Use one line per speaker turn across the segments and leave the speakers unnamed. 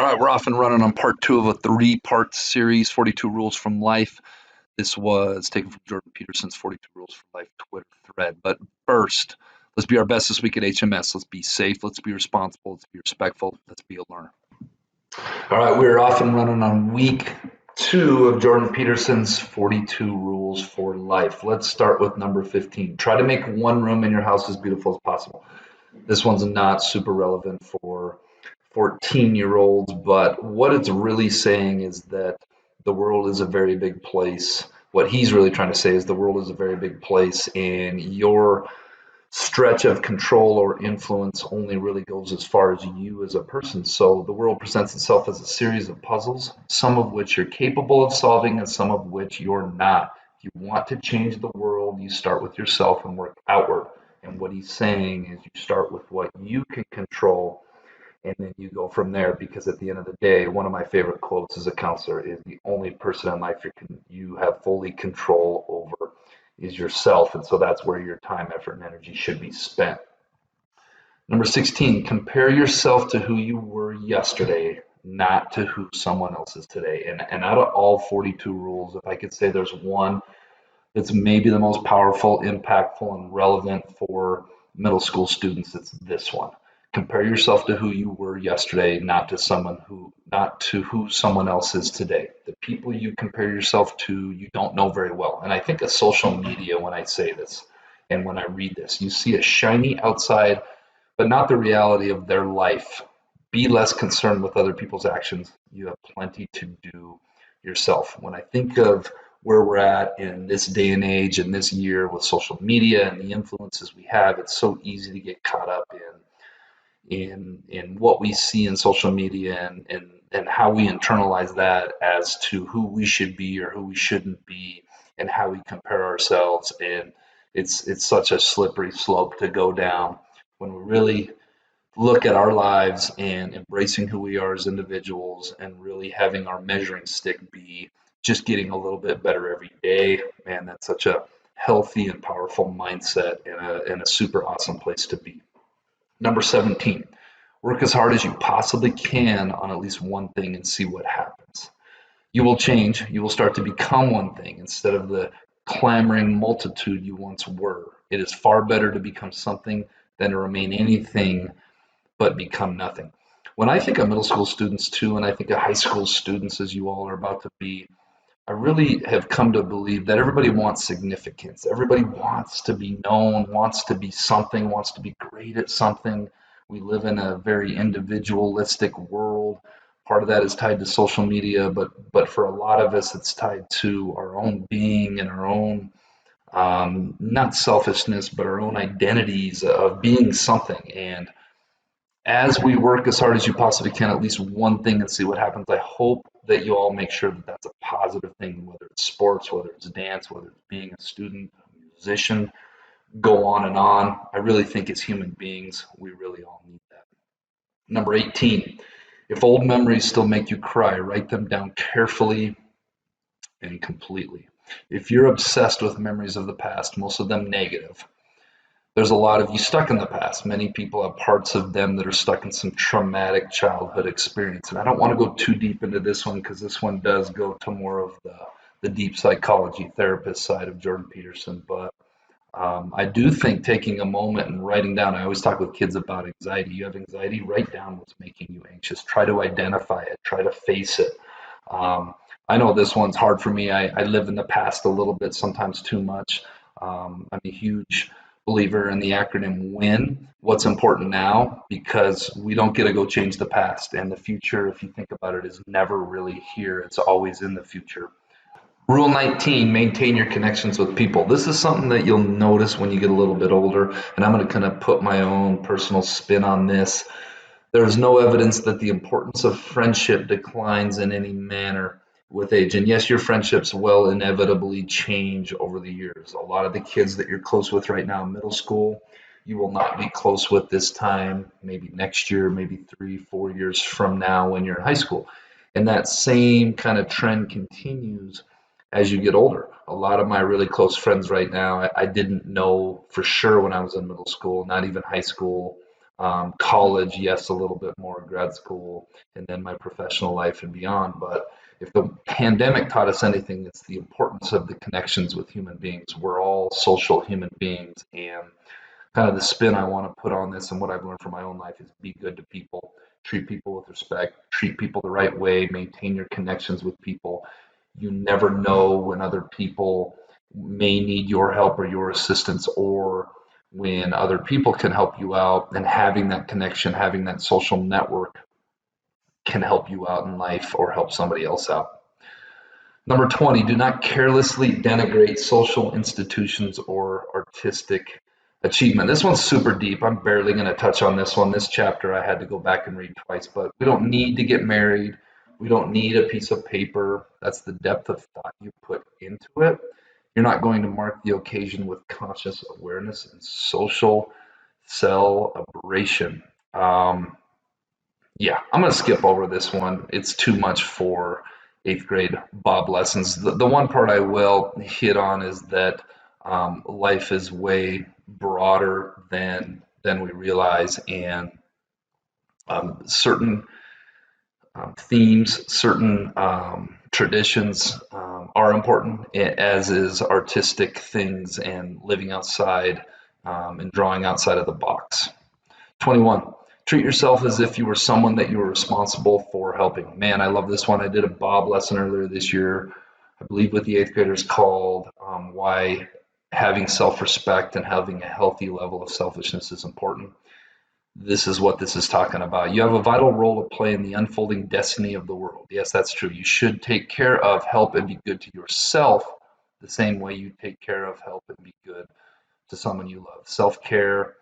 All right, we're off and running on part two of a three-part series, 42 Rules from Life. This was taken from Jordan Peterson's 42 Rules from Life Twitter thread. But first, let's be our best this week at HMS. Let's be safe. Let's be responsible. Let's be respectful. Let's be a learner. All right, we're off and running on week two of Jordan Peterson's 42 Rules for Life. Let's start with number 15. Try to make one room in your house as beautiful as possible. This one's not super relevant for 14-year-olds, but what it's really saying is that the world is a very big place. What he's really trying to say is the world is a very big place, and your stretch of control or influence only really goes as far as you as a person. So the world presents itself as a series of puzzles, some of which you're capable of solving and some of which you're not. If you want to change the world, you start with yourself and work outward. And what he's saying is you start with what you can control and then you go from there, because at the end of the day, one of my favorite quotes as a counselor is the only person in life you have fully control over is yourself. And so that's where your time, effort, and energy should be spent. Number 16, compare yourself to who you were yesterday, not to who someone else is today. And out of all 42 rules, if I could say there's one that's maybe the most powerful, impactful, and relevant for middle school students, it's this one. Compare yourself to who you were yesterday, not to who someone else is today. The people you compare yourself to, you don't know very well. And I think of social media when I say this and when I read this. You see a shiny outside, but not the reality of their life. Be less concerned with other people's actions. You have plenty to do yourself. When I think of where we're at in this day and age and this year with social media and the influences we have, it's so easy to get caught up in what we see in social media and how we internalize that as to who we should be or who we shouldn't be and how we compare ourselves. And it's such a slippery slope to go down when we really look at our lives and embracing who we are as individuals and really having our measuring stick be just getting a little bit better every day. Man, that's such a healthy and powerful mindset and a super awesome place to be. Number 17, work as hard as you possibly can on at least one thing and see what happens. You will change. You will start to become one thing instead of the clamoring multitude you once were. It is far better to become something than to remain anything but become nothing. When I think of middle school students too, and I think of high school students as you all are about to be, I really have come to believe that everybody wants significance. Everybody wants to be known, wants to be something, wants to be great at something. We live in a very individualistic world. Part of that is tied to social media, but for a lot of us, it's tied to our own being and our own not selfishness, but our own identities of being something. And as we work as hard as you possibly can, at least one thing and see what happens. I hope that you all make sure that that's a positive thing, whether it's sports, whether it's dance, whether it's being a student, a musician, go on and on. I really think as human beings, we really all need that. Number 18, if old memories still make you cry, write them down carefully and completely. If you're obsessed with memories of the past, most of them negative, there's a lot of you stuck in the past. Many people have parts of them that are stuck in some traumatic childhood experience. And I don't want to go too deep into this one because this one does go to more of the deep psychology therapist side of Jordan Peterson. But I do think taking a moment and writing down, I always talk with kids about anxiety. You have anxiety, write down what's making you anxious. Try to identify it, try to face it. Um, I know this one's hard for me. I live in the past a little bit, sometimes too much. I'm a huge believer in the acronym WIN. What's important now? Because we don't get to go change the past. And the future, if you think about it, is never really here. It's always in the future. Rule 19, maintain your connections with people. This is something that you'll notice when you get a little bit older. And I'm going to kind of put my own personal spin on this. There is no evidence that the importance of friendship declines in any manner with age. And yes, your friendships will inevitably change over the years. A lot of the kids that you're close with right now in middle school, you will not be close with this time, maybe next year, maybe 3, 4 years from now when you're in high school. And that same kind of trend continues as you get older. A lot of my really close friends right now, I didn't know for sure when I was in middle school, not even high school, College, yes, a little bit more, grad school, and then my professional life and beyond. But if the pandemic taught us anything, it's the importance of the connections with human beings. We're all social human beings, and kind of the spin I want to put on this and what I've learned from my own life is be good to people, treat people with respect, treat people the right way, maintain your connections with people. You never know when other people may need your help or your assistance, or when other people can help you out, and having that connection, having that social network can help you out in life or help somebody else out. Number 20, do not carelessly denigrate social institutions or artistic achievement. This one's super deep. I'm barely going to touch on this one. This chapter I had to go back and read twice, but we don't need to get married. We don't need a piece of paper. That's the depth of thought you put into it. You're not going to mark the occasion with conscious awareness and social celebration. Yeah, I'm going to skip over this one. It's too much for eighth grade Bob lessons. The one part I will hit on is that life is way broader than we realize, and certain themes, certain traditions are important, as is artistic things and living outside and drawing outside of the box. 21. Treat yourself as if you were someone that you were responsible for helping. Man, I love this one. I did a Bob lesson earlier this year, I believe with the eighth graders, called Why Having Self Respect and Having a Healthy Level of Selfishness is Important. This is what this is talking about. You have a vital role to play in the unfolding destiny of the world. Yes, that's true. You should take care of, help, and be good to yourself the same way you take care of, help, and be good to someone you love. Self care,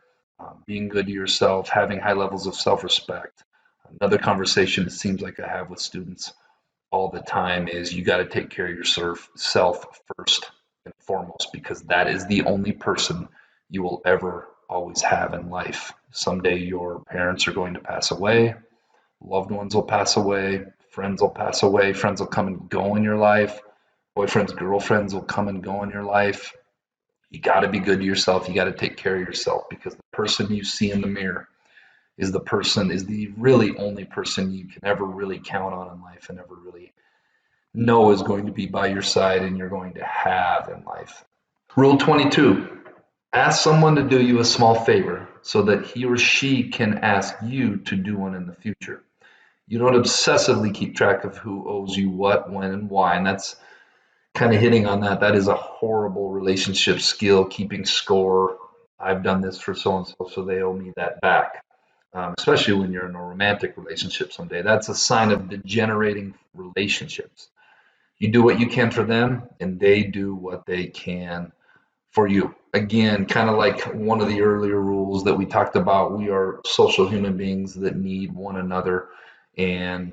being good to yourself, having high levels of self respect. Another conversation it seems like I have with students all the time is you got to take care of yourself first and foremost, because that is the only person you will ever always have in life. Someday your parents are going to pass away, loved ones will pass away, friends will pass away, friends will come and go in your life, boyfriends, girlfriends will come and go in your life. You got to be good to yourself. You got to take care of yourself, because the person you see in the mirror is the really only person you can ever really count on in life and ever really know is going to be by your side and you're going to have in life. Rule 22. Ask someone to do you a small favor so that he or she can ask you to do one in the future. You don't obsessively keep track of who owes you what, when, and why. And that's kind of hitting on that. That is a horrible relationship skill, keeping score. I've done this for so and so, so they owe me that back. Especially when you're in a romantic relationship someday. That's a sign of degenerating relationships. You do what you can for them, and they do what they can for you. Again, kind of like one of the earlier rules that we talked about, we are social human beings that need one another, and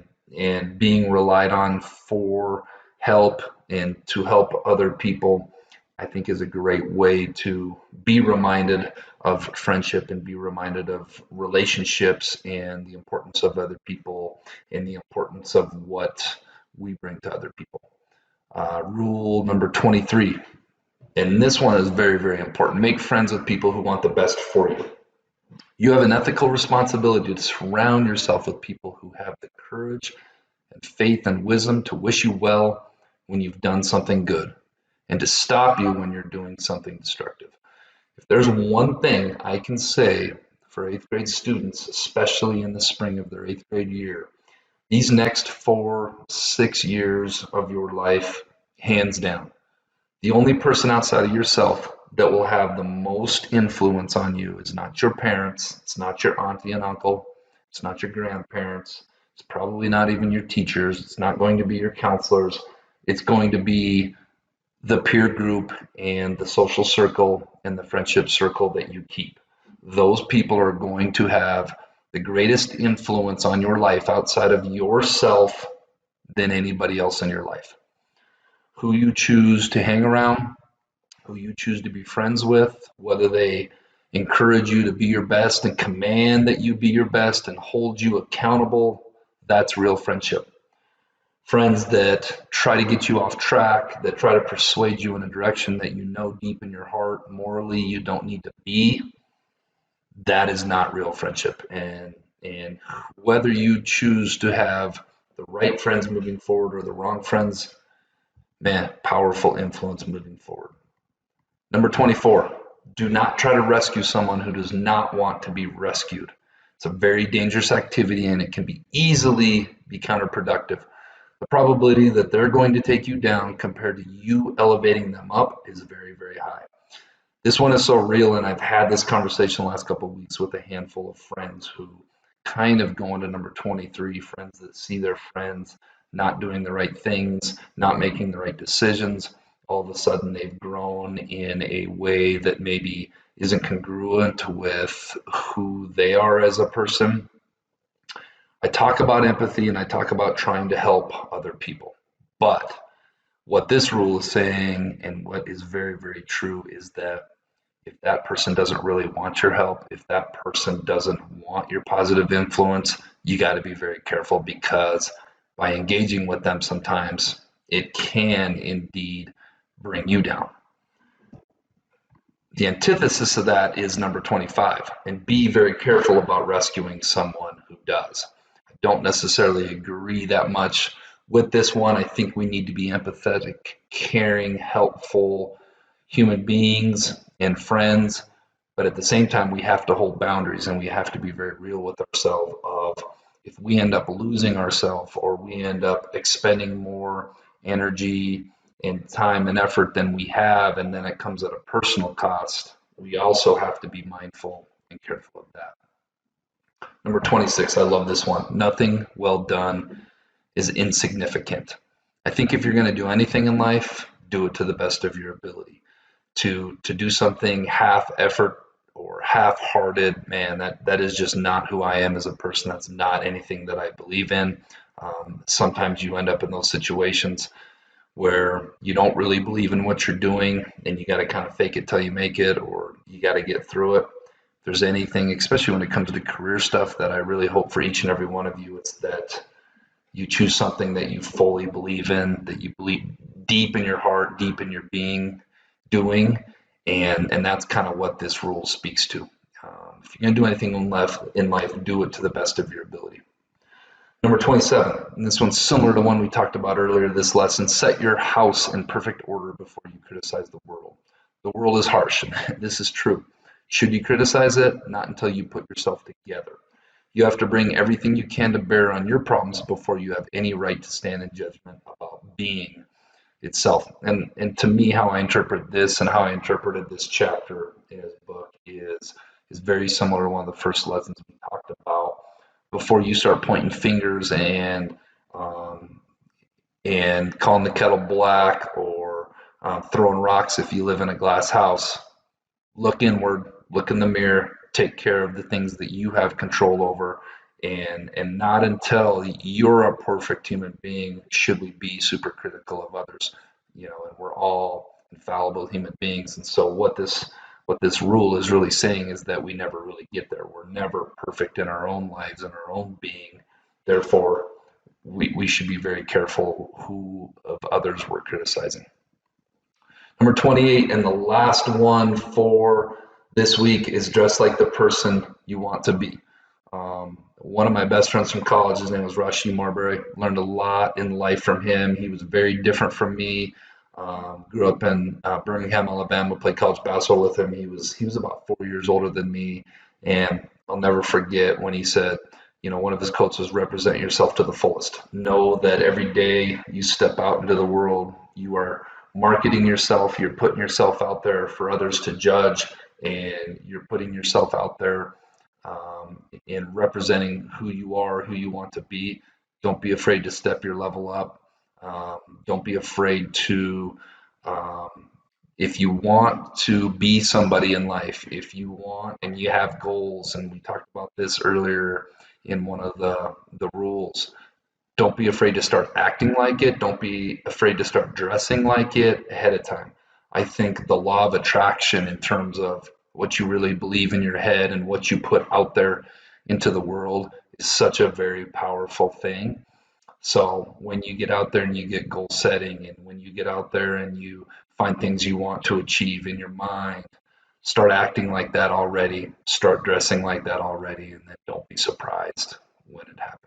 being relied on for help and to help other people, I think, is a great way to be reminded of friendship and be reminded of relationships and the importance of other people and the importance of what we bring to other people. Rule number 23, and this one is very, very important. Make friends with people who want the best for you. You have an ethical responsibility to surround yourself with people who have the courage and faith and wisdom to wish you well when you've done something good, and to stop you when you're doing something destructive. If there's one thing I can say for eighth grade students, especially in the spring of their eighth grade year, these next 4, 6 years of your life, hands down, the only person outside of yourself that will have the most influence on you is not your parents, it's not your auntie and uncle, it's not your grandparents, it's probably not even your teachers, it's not going to be your counselors, it's going to be the peer group and the social circle and the friendship circle that you keep. Those people are going to have the greatest influence on your life outside of yourself than anybody else in your life. Who you choose to hang around, who you choose to be friends with, whether they encourage you to be your best and command that you be your best and hold you accountable, that's real friendship. Friends that try to get you off track, that try to persuade you in a direction that you know deep in your heart morally you don't need to be, that is not real friendship. And whether you choose to have the right friends moving forward or the wrong friends, man, powerful influence moving forward. Number 24, do not try to rescue someone who does not want to be rescued. It's a very dangerous activity and it can be easily be counterproductive. The probability that they're going to take you down compared to you elevating them up is very, very high. This one is so real, and I've had this conversation the last couple of weeks with a handful of friends who kind of go into number 23, friends that see their friends not doing the right things, not making the right decisions. All of a sudden, they've grown in a way that maybe isn't congruent with who they are as a person. I talk about empathy and I talk about trying to help other people. But what this rule is saying, and what is very, very true, is that if that person doesn't really want your help, if that person doesn't want your positive influence, you got to be very careful, because by engaging with them sometimes it can indeed bring you down. The antithesis of that is number 25, and be very careful about rescuing someone who does. I don't necessarily agree that much with this one. I think we need to be empathetic, caring, helpful human beings and friends, but at the same time, we have to hold boundaries and we have to be very real with ourselves of if we end up losing ourselves or we end up expending more energy and time and effort than we have, and then it comes at a personal cost, we also have to be mindful and careful of that. Number 26, I love this one. Nothing well done is insignificant. I think if you're going to do anything in life, do it to the best of your ability. To do something half effort or half-hearted, man, that is just not who I am as a person. That's not anything that I believe in. Sometimes you end up in those situations where you don't really believe in what you're doing and you got to kind of fake it till you make it, or you got to get through it. If there's anything, especially when it comes to career stuff, that I really hope for each and every one of you, it's that you choose something that you fully believe in, that you believe deep in your heart, deep in your being, doing, and that's kind of what this rule speaks to. If you're going to do anything in life, do it to the best of your ability. Number 27, and this one's similar to one we talked about earlier this lesson. Set your house in perfect order before you criticize the world. The world is harsh, and this is true. Should you criticize it? Not until you put yourself together. You have to bring everything you can to bear on your problems before you have any right to stand in judgment about being itself. And to me, how I interpret this and how I interpreted this chapter in his book is very similar to one of the first lessons we talked about. Before you start pointing fingers um, and calling the kettle black, or throwing rocks if you live in a glass house, look inward, look in the mirror, take care of the things that you have control over, and not until you're a perfect human being should we be super critical of others. And we're all infallible human beings, and so what this rule is really saying is that we never really get there. We're never perfect in our own lives and our own being. Therefore, we should be very careful who of others we're criticizing. Number 28, and the last one for this week, is dress like the person you want to be. One of my best friends from college, his name was Rashi Marbury. Learned a lot in life from him. He was very different from me. Grew up in Birmingham, Alabama. Played college basketball with him. He was about 4 years older than me, and I'll never forget when he said, one of his quotes was, "Represent yourself to the fullest. Know that every day you step out into the world, you are marketing yourself. You're putting yourself out there for others to judge, and you're putting yourself out there in representing who you are, who you want to be. Don't be afraid to step your level up. Don't be afraid to, um, if you want to be somebody in life, if you want and you have goals, and we talked about this earlier in one of the rules, don't be afraid to start acting like it. Don't be afraid to start dressing like it ahead of time. I think the law of attraction, in terms of what you really believe in your head and what you put out there into the world, is such a very powerful thing. So when you get out there and you get goal setting, and when you get out there and you find things you want to achieve in your mind, start acting like that already, start dressing like that already, and then don't be surprised when it happens.